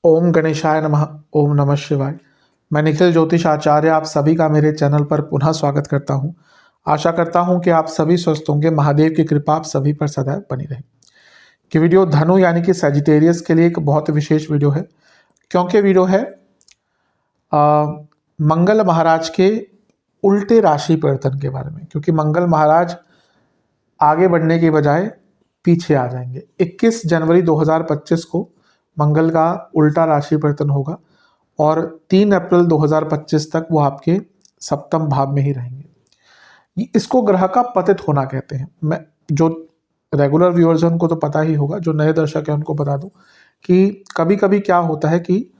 ओम गणेशाय नमः। ओम नमः शिवाय। मैं निखिल ज्योतिष आचार्य आप सभी का मेरे चैनल पर पुनः स्वागत करता हूं। आशा करता हूं कि आप सभी स्वस्थ होंगे। महादेव की कृपा आप सभी पर सदैव बनी रहे। कि वीडियो धनु यानी कि सजिटेरियस के लिए एक बहुत विशेष वीडियो है, क्योंकि वीडियो है मंगल महाराज के उल्टे राशि परिवर्तन के बारे में। क्योंकि मंगल महाराज आगे बढ़ने के बजाय पीछे आ जाएंगे। 21 जनवरी 2025 को मंगल का उल्टा राशि परिवर्तन होगा और 3 अप्रैल 2025 तक वो आपके सप्तम भाव में ही रहेंगे। इसको ग्रह का पतित होना कहते हैं। मैं जो रेगुलर व्यूअर्स हैं उनको तो पता ही होगा, जो नए दर्शक हैं उनको बता दूं कि कभी कभी क्या होता है कि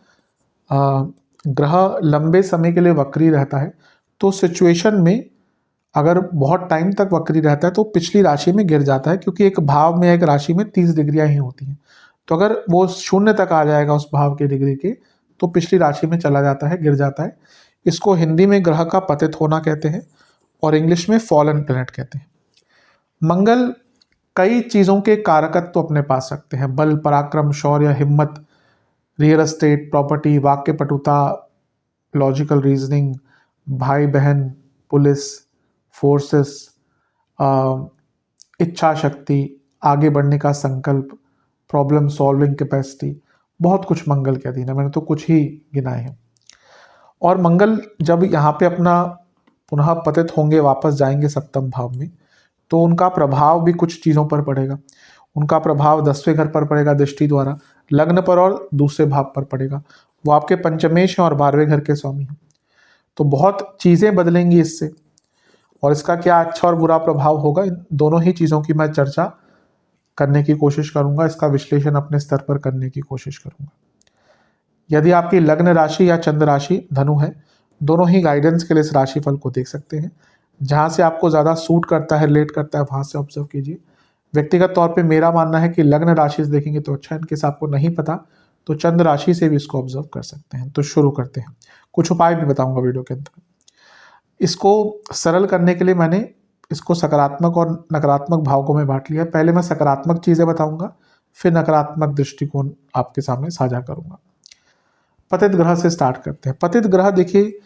ग्रह लंबे समय के लिए वक्री रहता है, तो सिचुएशन में अगर बहुत टाइम तक वक्री रहता है तो पिछली राशि में गिर जाता है। क्योंकि एक भाव में, एक राशि में 30 डिग्रियां ही होती हैं, तो अगर वो शून्य तक आ जाएगा उस भाव के डिग्री के, तो पिछली राशि में चला जाता है, गिर जाता है। इसको हिंदी में ग्रह का पतित होना कहते हैं और इंग्लिश में फॉलन प्लैनेट कहते हैं। मंगल कई चीज़ों के कारकत्व अपने पास रखते हैं। बल, पराक्रम, शौर्य, हिम्मत, रियल एस्टेट, प्रॉपर्टी, वाक्य पटुता, लॉजिकल रीजनिंग, भाई बहन, पुलिस, फोर्सेस, इच्छा शक्ति, आगे बढ़ने का संकल्प, प्रॉब्लम सॉल्विंग कैपेसिटी, बहुत कुछ मंगल के अधीन है। मैंने तो कुछ ही गिनाए हैं। और मंगल जब यहाँ पे अपना पुनः पतित होंगे, वापस जाएंगे सप्तम भाव में, तो उनका प्रभाव भी कुछ चीज़ों पर पड़ेगा। उनका प्रभाव 10वें घर पर पड़ेगा दृष्टि द्वारा, लग्न पर और दूसरे भाव पर पड़ेगा। वो आपके पंचमेश हैं और 12वें घर के स्वामी हैं। तो बहुत चीज़ें बदलेंगी इससे, और इसका क्या अच्छा और बुरा प्रभाव होगा, इन दोनों ही चीज़ों की मैं चर्चा करने की कोशिश करूंगा। इसका विश्लेषण अपने स्तर पर करने की कोशिश करूंगा। यदि आपकी लग्न राशि या चंद्र राशि धनु है, दोनों ही गाइडेंस के लिए इस राशिफल को देख सकते हैं। जहां से आपको ज़्यादा सूट करता है, रिलेट करता है, वहां से ऑब्जर्व कीजिए। व्यक्तिगत तौर पे मेरा मानना है कि लग्न राशि से देखेंगे तो अच्छा है। इनकेस आपको नहीं पता तो चंद्र राशि से भी इसको ऑब्जर्व कर सकते हैं। तो शुरू करते हैं। कुछ उपाय भी बताऊंगा वीडियो के अंदर। इसको सरल करने के लिए मैंने इसको सकारात्मक और नकारात्मक भावों में बांट लिया है। पहले मैं सकारात्मक चीज़ें बताऊंगा, फिर नकारात्मक दृष्टिकोण आपके सामने साझा करूंगा। पतित ग्रह से स्टार्ट करते हैं। पतित ग्रह देखिए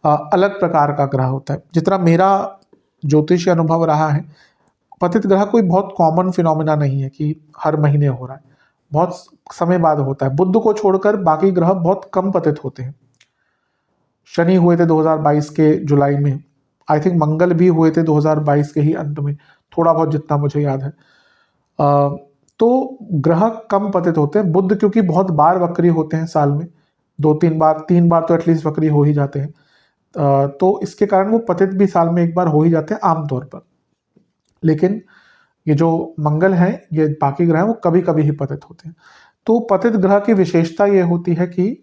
अलग प्रकार का ग्रह होता है। जितना मेरा ज्योतिषीय अनुभव रहा है, पतित ग्रह कोई बहुत कॉमन फिनोमिना नहीं है कि हर महीने हो रहा है, बहुत समय बाद होता है। बुध को छोड़कर बाकी ग्रह बहुत कम पतित होते हैं। शनि हुए थे 2022 के जुलाई में, आई थिंक मंगल भी हुए थे 2022 के ही अंत में, थोड़ा बहुत जितना मुझे याद है। तो ग्रह कम पतित होते हैं। बुध क्योंकि बहुत बार वक्री होते हैं साल में, 2-3 बार, 3 बार तो एटलीस्ट वक्री हो ही जाते हैं। तो इसके कारण वो पतित भी साल में एक बार हो ही जाते हैं आमतौर पर। लेकिन ये जो मंगल है, ये बाकी ग्रह हैं, वो कभी कभी ही पतित होते हैं। तो पतित ग्रह की विशेषता ये होती है कि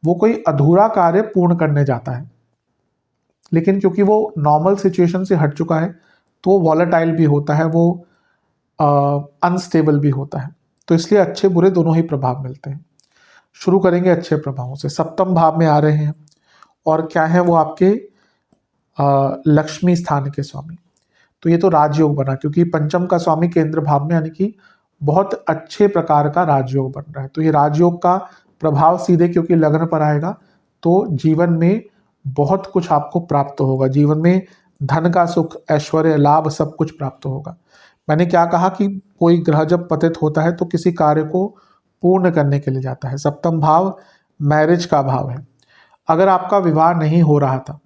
वो कोई अधूरा कार्य पूर्ण करने जाता है, लेकिन क्योंकि वो नॉर्मल सिचुएशन से हट चुका है तो वो वॉलेटाइल भी होता है, वो अनस्टेबल भी होता है। तो इसलिए अच्छे बुरे दोनों ही प्रभाव मिलते हैं। शुरू करेंगे अच्छे प्रभावों से। सप्तम भाव में आ रहे हैं और क्या है वो आपके लक्ष्मी स्थान के स्वामी। तो ये तो राजयोग बना, क्योंकि पंचम का स्वामी केंद्र भाव में, यानी कि बहुत अच्छे प्रकार का राजयोग बन रहा है। तो ये राजयोग का प्रभाव सीधे क्योंकि लग्न पर आएगा, तो जीवन में बहुत कुछ आपको प्राप्त होगा। जीवन में धन का सुख, ऐश्वर्य, लाभ सब कुछ प्राप्त होगा। मैंने क्या कहा कि कोई ग्रह जब पतित होता है तो किसी कार्य को पूर्ण करने के लिए जाता है। सप्तम भाव मैरिज का भाव है। अगर आपका विवाह नहीं हो रहा था,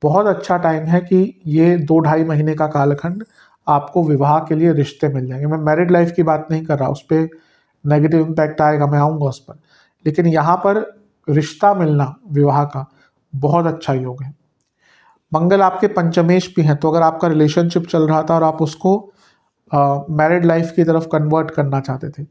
बहुत अच्छा टाइम है कि ये 2-2.5 महीने का कालखंड आपको विवाह के लिए रिश्ते मिल जाएंगे। मैं मैरिड लाइफ की बात नहीं कर रहा, उस पर नेगेटिव इम्पैक्ट आएगा, मैं आऊँगा उस पर। लेकिन यहाँ पर रिश्ता मिलना, विवाह का बहुत अच्छा योग है। मंगल आपके पंचमेश भी हैं, तो अगर आपका रिलेशनशिप चल रहा था और आप उसको मैरिड लाइफ की तरफ कन्वर्ट करना चाहते थे,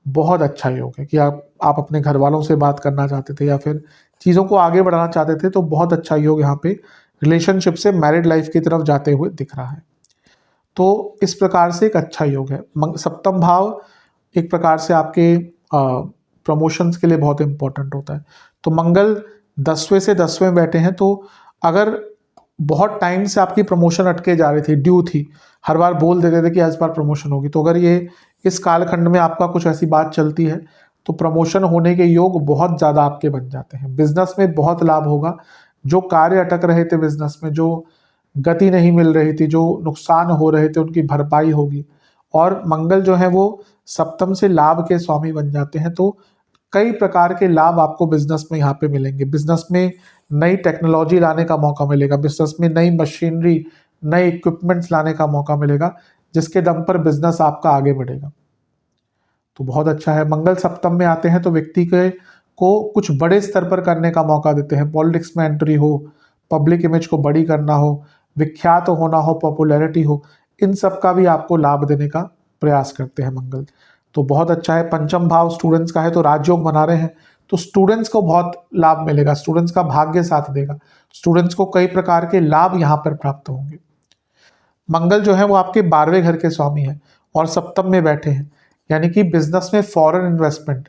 बहुत अच्छा योग है। कि आप अपने घर वालों से बात करना चाहते थे या फिर चीज़ों को आगे बढ़ाना चाहते थे, तो बहुत अच्छा योग यहाँ पे रिलेशनशिप से मैरिड लाइफ की तरफ जाते हुए दिख रहा है। तो इस प्रकार से एक अच्छा योग है। सप्तम भाव एक प्रकार से आपके प्रमोशंस के लिए बहुत इंपॉर्टेंट होता है। तो मंगल 10वें से 10वें बैठे हैं, तो अगर बहुत टाइम से आपकी प्रमोशन अटके जा रही थी, ड्यू थी, हर बार बोल देते थे कि इस बार प्रमोशन होगी, तो अगर ये इस कालखंड में आपका कुछ ऐसी बात चलती है तो प्रमोशन होने के योग बहुत ज़्यादा आपके बन जाते हैं। बिजनेस में बहुत लाभ होगा। जो कार्य अटक रहे थे बिजनेस में, जो गति नहीं मिल रही थी, जो नुकसान हो रहे थे, उनकी भरपाई होगी। और मंगल जो है वो सप्तम से लाभ के स्वामी बन जाते हैं, तो कई प्रकार के लाभ आपको बिजनेस में यहाँ पे मिलेंगे। बिजनेस में नई टेक्नोलॉजी लाने का मौका मिलेगा, बिजनेस में नई मशीनरी, नए इक्विपमेंट्स लाने का मौका मिलेगा, जिसके दम पर बिजनेस आपका आगे बढ़ेगा। तो बहुत अच्छा है। मंगल सप्तम में आते हैं तो व्यक्ति के को कुछ बड़े स्तर पर करने का मौका देते हैं। पॉलिटिक्स में एंट्री हो, पब्लिक इमेज को बड़ी करना हो, विख्यात होना हो, पॉपुलैरिटी हो, इन सब का भी आपको लाभ देने का प्रयास करते हैं मंगल। तो बहुत अच्छा है। पंचम भाव स्टूडेंट्स का है, तो राजयोग बना रहे हैं तो स्टूडेंट्स को बहुत लाभ मिलेगा, स्टूडेंट्स का भाग्य साथ देगा, स्टूडेंट्स को कई प्रकार के लाभ यहाँ पर प्राप्त होंगे। मंगल जो है वो आपके 12वें घर के स्वामी हैं और सप्तम में बैठे हैं, यानी कि बिजनेस में फॉरेन इन्वेस्टमेंट,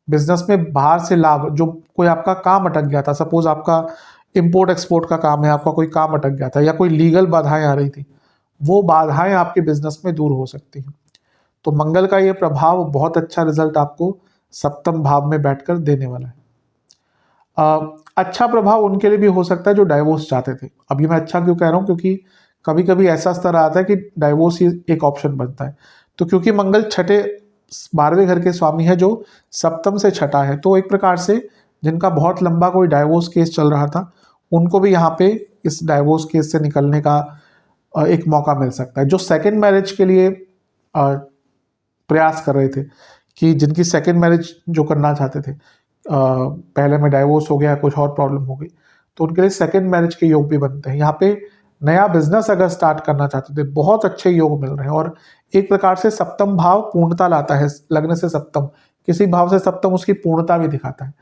बिजनेस में बाहर से लाभ, जो कोई आपका काम अटक गया था, सपोज आपका इंपोर्ट एक्सपोर्ट का काम है, आपका कोई काम अटक गया था या कोई लीगल बाधाएं आ रही थी, वो बाधाएं आपके बिजनेस में दूर हो सकती हैं। तो मंगल का ये प्रभाव बहुत अच्छा रिजल्ट आपको सप्तम भाव में बैठकर देने वाला है। अच्छा प्रभाव उनके लिए भी हो सकता है जो डाइवोर्स चाहते थे। अभी मैं अच्छा क्यों कह रहा हूँ, क्योंकि कभी कभी ऐसा स्तर आता है कि डाइवोर्स ही एक ऑप्शन बनता है। तो क्योंकि मंगल छठे 12वें घर के स्वामी है जो सप्तम से छठा है, तो एक प्रकार से जिनका बहुत लंबा कोई डाइवोर्स केस चल रहा था, उनको भी यहाँ पे इस डाइवोर्स केस से निकलने का एक मौका मिल सकता है। जो सेकंड मैरिज के लिए प्रयास कर रहे थे, कि जिनकी सेकंड मैरिज जो करना चाहते थे, पहले में डाइवोर्स हो गया, कुछ और प्रॉब्लम हो गई, तो उनके लिए सेकंड मैरिज के योग भी बनते हैं। यहाँ पे नया बिजनेस अगर स्टार्ट करना चाहते थे, बहुत अच्छे योग मिल रहे हैं। और एक प्रकार से सप्तम भाव पूर्णता लाता है, लग्न से सप्तम, किसी भाव से सप्तम उसकी पूर्णता भी दिखाता है।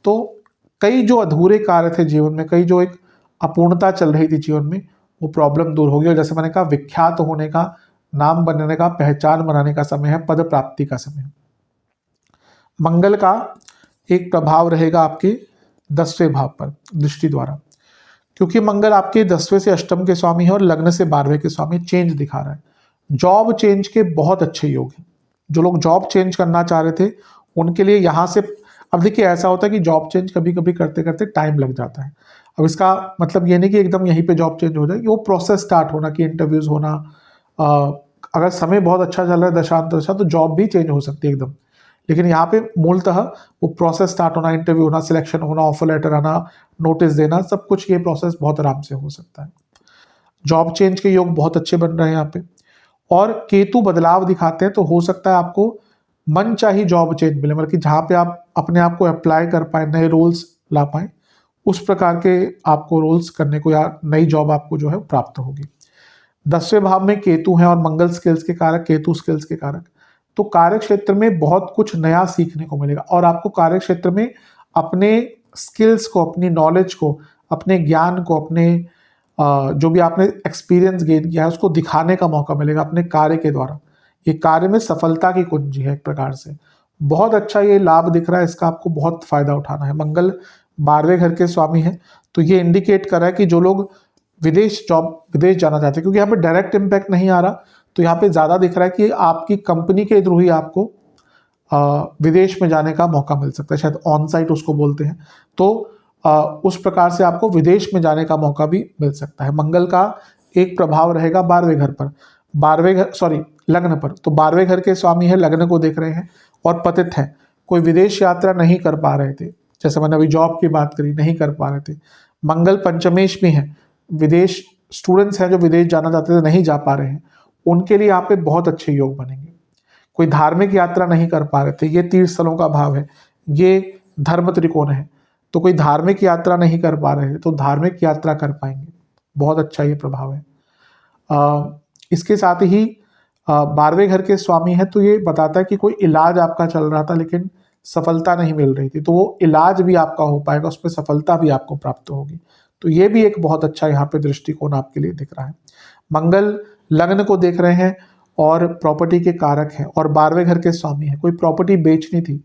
तो कई जो अधूरे कार्य थे जीवन में, कई जो एक अपूर्णता चल रही थी जीवन में, वो प्रॉब्लम दूर होगी। और जैसे मैंने कहा, विख्यात होने का, नाम बनने का, पहचान बनाने का समय है, पद प्राप्ति का समय है। मंगल का एक प्रभाव रहेगा आपके 10वें भाव पर दृष्टि द्वारा, क्योंकि मंगल आपके 10वें से अष्टम के स्वामी है और लग्न से 12वें के स्वामी, चेंज दिखा रहा है। जॉब चेंज के बहुत अच्छे योग हैं। जो लोग जॉब चेंज करना चाह रहे थे उनके लिए यहाँ से, अब देखिए ऐसा होता है कि जॉब चेंज कभी कभी करते करते टाइम लग जाता है। अब इसका मतलब ये नहीं कि एकदम यहीं पे जॉब चेंज हो जाए, वो प्रोसेस स्टार्ट होना, कि इंटरव्यूज होना, अगर समय बहुत अच्छा चल रहा है, दशा तो जॉब भी चेंज हो सकती है एकदम। लेकिन यहाँ पे मूलतः वो प्रोसेस स्टार्ट होना, इंटरव्यू होना, सिलेक्शन होना, ऑफर लेटर आना, नोटिस देना, सब कुछ ये प्रोसेस बहुत आराम से हो सकता है। जॉब चेंज के योग बहुत अच्छे बन रहे हैं यहाँ पे। और केतु बदलाव दिखाते हैं, तो हो सकता है आपको मन चाही जॉब चेंज मिले, मतलब कि जहाँ पे आप अपने आप को अप्लाई कर पाए, नए रोल्स ला पाए, उस प्रकार के आपको रोल्स करने को, या नई जॉब आपको जो है प्राप्त होगी। 10वें भाव में केतु है और मंगल स्किल्स के कारक, केतु स्किल्स के कारक, तो कार्य क्षेत्र में बहुत कुछ नया सीखने को मिलेगा। और आपको कार्य क्षेत्र में अपने स्किल्स को, अपनी नॉलेज को, अपने ज्ञान को, अपने जो भी आपने एक्सपीरियंस गेन किया है उसको दिखाने का मौका मिलेगा अपने कार्य के द्वारा। ये कार्य में सफलता की कुंजी है एक प्रकार से। बहुत अच्छा ये लाभ दिख रहा है, इसका आपको बहुत फायदा उठाना है। मंगल 12वें घर के स्वामी है, तो ये इंडिकेट कर रहा है कि जो लोग विदेश जाना चाहते हैं, क्योंकि यहाँ पे डायरेक्ट इम्पैक्ट नहीं आ रहा, तो यहाँ पे ज़्यादा दिख रहा है कि आपकी कंपनी के थ्रू ही आपको विदेश में जाने का मौका मिल सकता है, शायद ऑन साइट उसको बोलते हैं। तो उस प्रकार से आपको विदेश में जाने का मौका भी मिल सकता है। मंगल का एक प्रभाव रहेगा 12वें घर पर, लग्न पर। तो 12वें घर के स्वामी है, लग्न को देख रहे हैं और पतित है, कोई विदेश यात्रा नहीं कर पा रहे थे, जैसे मैंने अभी जॉब की बात करी, नहीं कर पा रहे थे। मंगल पंचमेश में है, विदेश स्टूडेंट्स हैं जो विदेश जाना चाहते थे, नहीं जा पा रहे हैं, उनके लिए यहाँ पे बहुत अच्छे योग बनेंगे। कोई धार्मिक यात्रा नहीं कर पा रहे थे, ये तीर्थ स्थलों का भाव है, ये धर्म त्रिकोण है, तो कोई धार्मिक यात्रा नहीं कर पा रहे थे तो धार्मिक यात्रा कर पाएंगे। बहुत अच्छा ये प्रभाव है। इसके साथ ही 12वें घर के स्वामी है, तो ये बताता है कि कोई इलाज आपका चल रहा था लेकिन सफलता नहीं मिल रही थी, तो वो इलाज भी आपका हो पाएगा, उसमें सफलता भी आपको प्राप्त होगी। तो ये भी एक बहुत अच्छा यहाँ पे दृष्टिकोण आपके लिए दिख रहा है। मंगल लग्न को देख रहे हैं और प्रॉपर्टी के कारक हैं और 12वें घर के स्वामी हैं। कोई प्रॉपर्टी बेचनी थी,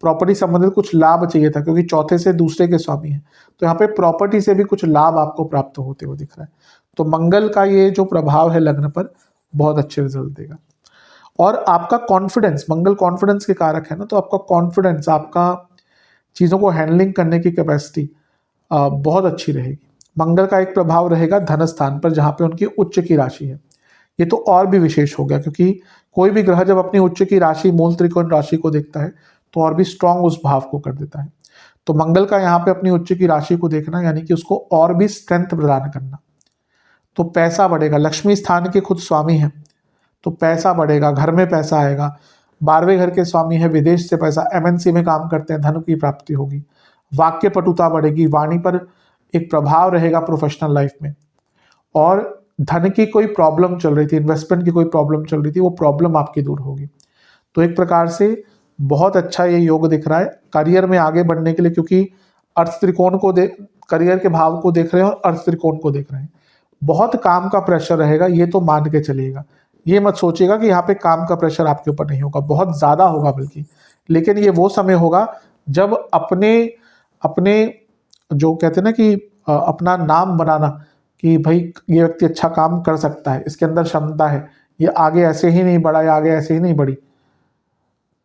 प्रॉपर्टी संबंधित कुछ लाभ चाहिए था, क्योंकि चौथे से दूसरे के स्वामी हैं, तो यहाँ पे प्रॉपर्टी से भी कुछ लाभ आपको प्राप्त होते हुए दिख रहा है। तो मंगल का ये जो प्रभाव है लग्न पर, बहुत अच्छे रिजल्ट देगा। और आपका कॉन्फिडेंस, मंगल कॉन्फिडेंस के कारक है ना, तो आपका कॉन्फिडेंस, आपका चीज़ों को हैंडलिंग करने की कैपेसिटी बहुत अच्छी रहेगी। मंगल का एक प्रभाव रहेगा धन स्थान पर, जहाँ पे उनकी उच्च की राशि है। ये तो और भी विशेष हो गया, क्योंकि कोई भी ग्रह जब अपनी उच्च की राशि मूल त्रिकोण राशि को देखता है तो और भी स्ट्रांग उस भाव को कर देता है। तो मंगल का यहाँ पे अपनी उच्च की राशि को देखना, यानी कि उसको और भी स्ट्रेंथ प्रदान करना। तो पैसा बढ़ेगा, लक्ष्मी स्थान के खुद स्वामी है तो पैसा बढ़ेगा, घर में पैसा आएगा। 12वें घर के स्वामी है, विदेश से पैसा, एमएनसी में काम करते हैं, धन की प्राप्ति होगी। वाक्य पटुता बढ़ेगी, वाणी पर एक प्रभाव रहेगा प्रोफेशनल लाइफ में। और धन की कोई प्रॉब्लम चल रही थी, इन्वेस्टमेंट की कोई प्रॉब्लम चल रही थी, वो प्रॉब्लम आपकी दूर होगी। तो एक प्रकार से बहुत अच्छा ये योग दिख रहा है करियर में आगे बढ़ने के लिए, क्योंकि अर्थ त्रिकोण को करियर के भाव को देख रहे हैं और अर्थ त्रिकोण को देख रहे हैं। बहुत काम का प्रेशर रहेगा, ये तो मान के चलिएगा। ये मत सोचिएगा कि यहाँ पे काम का प्रेशर आपके ऊपर नहीं होगा, बहुत ज़्यादा होगा बल्कि। लेकिन ये वो समय होगा जब अपने अपने जो कहते हैं ना कि अपना नाम बनाना, कि भाई ये व्यक्ति अच्छा काम कर सकता है, इसके अंदर क्षमता है, ये आगे ऐसे ही नहीं बढ़ा या आगे ऐसे ही नहीं बढ़ी।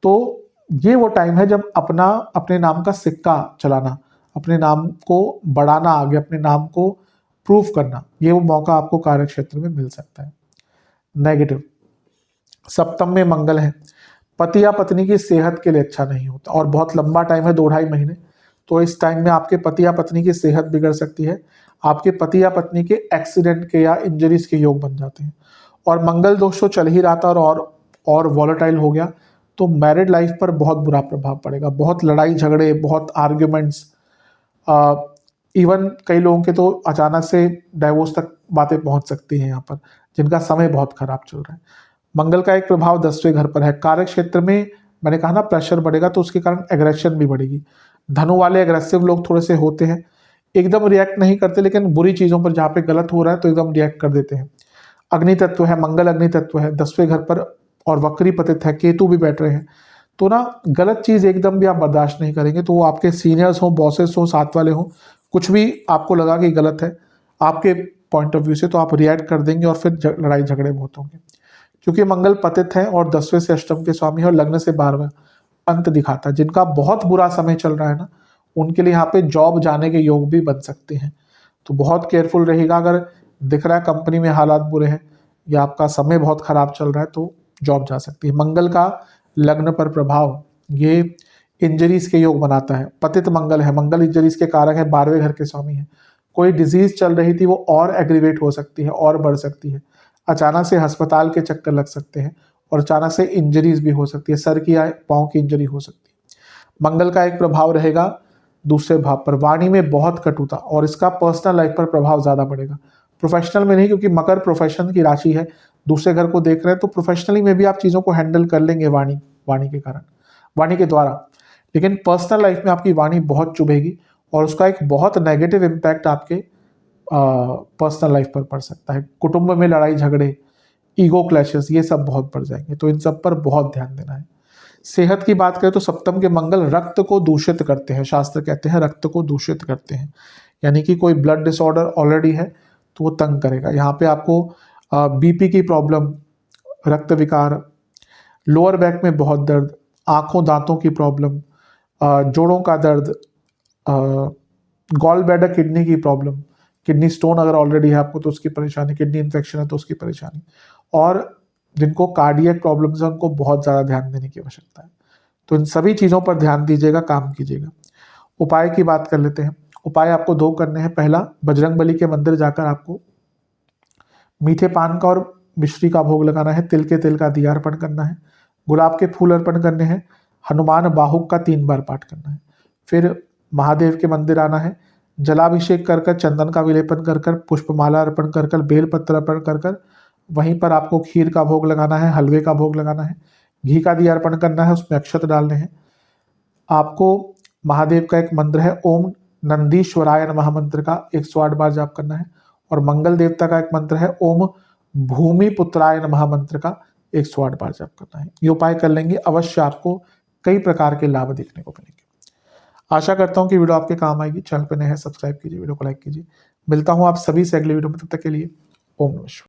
तो ये वो टाइम है जब अपने नाम का सिक्का चलाना, अपने नाम को बढ़ाना आगे, अपने नाम को प्रूव करना, ये वो मौका आपको कार्य क्षेत्र में मिल सकता है। नेगेटिव, सप्तम में मंगल है, पति या पत्नी की सेहत के लिए अच्छा नहीं होता, और बहुत लंबा टाइम है, 2-2.5 महीने। तो इस टाइम में आपके पति या पत्नी की सेहत बिगड़ सकती है, आपके पति या पत्नी के एक्सीडेंट के या इंजरीज के योग बन जाते हैं। और मंगल दोष तो चल ही रहा था और वॉलेटाइल हो गया, तो मैरिड लाइफ पर बहुत बुरा प्रभाव पड़ेगा। बहुत लड़ाई झगड़े, बहुत आर्ग्यूमेंट्स, इवन कई लोगों के तो अचानक से डाइवोर्स तक बातें पहुंच सकती हैं यहाँ पर, जिनका समय बहुत खराब चल रहा है। मंगल का एक प्रभाव 10वें घर पर है, कार्य क्षेत्र में मैंने कहा ना प्रेशर बढ़ेगा, तो उसके कारण एग्रेशन भी बढ़ेगी। धनु वाले एग्रेसिव लोग थोड़े से होते हैं, एकदम रिएक्ट नहीं करते, लेकिन बुरी चीज़ों पर जहाँ पे गलत हो रहा है तो एकदम रिएक्ट कर देते हैं। अग्नि तत्व है, मंगल अग्नि तत्व है 10वें घर पर, और वक्री पतित है, केतु भी बैठ रहे हैं। तो ना गलत चीज़ एकदम भी आप बर्दाश्त नहीं करेंगे, तो वो आपके सीनियर्स हो, बॉसेस हो, साथ वाले हो, कुछ भी आपको लगा कि गलत है आपके पॉइंट ऑफ व्यू से, तो आप रिएक्ट कर देंगे और फिर लड़ाई झगड़े बहुत होंगे। क्योंकि मंगल पतित है और 10वें से अष्टम के स्वामी है, और लग्न से 12वां अंत दिखाता है। जिनका बहुत बुरा समय चल रहा है ना, उनके लिए यहाँ पे जॉब जाने के योग भी बन सकते हैं। तो बहुत केयरफुल रहिएगा, अगर दिख रहा है कंपनी में हालात बुरे हैं या आपका समय बहुत खराब चल रहा है तो जॉब जा सकती है। मंगल का लग्न पर प्रभाव ये इंजरीज के योग बनाता है। पतित मंगल है, मंगल इंजरीज के कारक है, 12वें घर के स्वामी है। कोई डिजीज चल रही थी वो और एग्रीवेट हो सकती है और बढ़ सकती है, अचानक से अस्पताल के चक्कर लग सकते हैं, और अचानक से इंजरीज भी हो सकती है, सर की या पाँव की इंजरी हो सकती है। मंगल का एक प्रभाव रहेगा दूसरे भाव पर, वाणी में बहुत कटुता, और इसका पर्सनल लाइफ पर प्रभाव ज़्यादा पड़ेगा। प्रोफेशनल में नहीं, क्योंकि मकर प्रोफेशन की राशि है, दूसरे घर को देख रहे हैं, तो प्रोफेशनली में भी आप चीज़ों को हैंडल कर लेंगे वाणी के कारण, वाणी के द्वारा। लेकिन पर्सनल लाइफ में आपकी वाणी बहुत चुभेगी, और उसका एक बहुत नेगेटिव इम्पैक्ट आपके पर्सनल लाइफ पर पड़ सकता है। कुटुंब में लड़ाई झगड़े, ईगो क्लैशेस, ये सब बहुत बढ़ जाएंगे, तो इन सब पर बहुत ध्यान देना है। सेहत की बात करें तो सप्तम के मंगल रक्त को दूषित करते हैं, शास्त्र कहते हैं रक्त को दूषित करते हैं, यानी कि कोई ब्लड डिसऑर्डर ऑलरेडी है तो वो तंग करेगा। यहाँ पे आपको बीपी की प्रॉब्लम, रक्त विकार, लोअर बैक में बहुत दर्द, आंखों दांतों की प्रॉब्लम, जोड़ों का दर्द, गॉल ब्लैडर किडनी की प्रॉब्लम, किडनी स्टोन अगर ऑलरेडी है आपको तो उसकी परेशानी, किडनी इन्फेक्शन है तो उसकी परेशानी, और जिनको कार्डियक प्रॉब्लम्स है उनको बहुत ज़्यादा ध्यान देने की आवश्यकता है। तो इन सभी चीज़ों पर ध्यान दीजिएगा, काम कीजिएगा। उपाय की बात कर लेते हैं। उपाय आपको 2 करने हैं। पहला, बजरंगबली के मंदिर जाकर आपको मीठे पान का और मिश्री का भोग लगाना है, तिल के तेल का दिया अर्पण करना है, गुलाब के फूल अर्पण करने हैं, हनुमान बाहुक का 3 बार पाठ करना है। फिर महादेव के मंदिर आना है, जलाभिषेक कर कर, चंदन का विलेपन कर कर, पुष्पमाला अर्पण कर कर, बेलपत्र अर्पण कर कर, वहीं पर आपको खीर का भोग लगाना है, हलवे का भोग लगाना है, घी का दिया अर्पण करना है, उसमें अक्षत डालने हैं। आपको महादेव का एक मंत्र है ओम नंदीश्वराय नमः मंत्र का 108 बार जाप करना है, और मंगल देवता का एक मंत्र है ओम भूमि पुत्राय नमः मंत्र का 108 बार जाप करना है। ये उपाय कर लेंगे, अवश्य आपको कई प्रकार के लाभ देखने को मिलेंगे। आशा करता हूँ कि वीडियो आपके काम आएगी। चैनल पर नए हैं सब्सक्राइब कीजिए, वीडियो को लाइक कीजिए। मिलता हूँ आप सभी से अगले वीडियो में, तब तक के लिए ओम नमः शिवाय।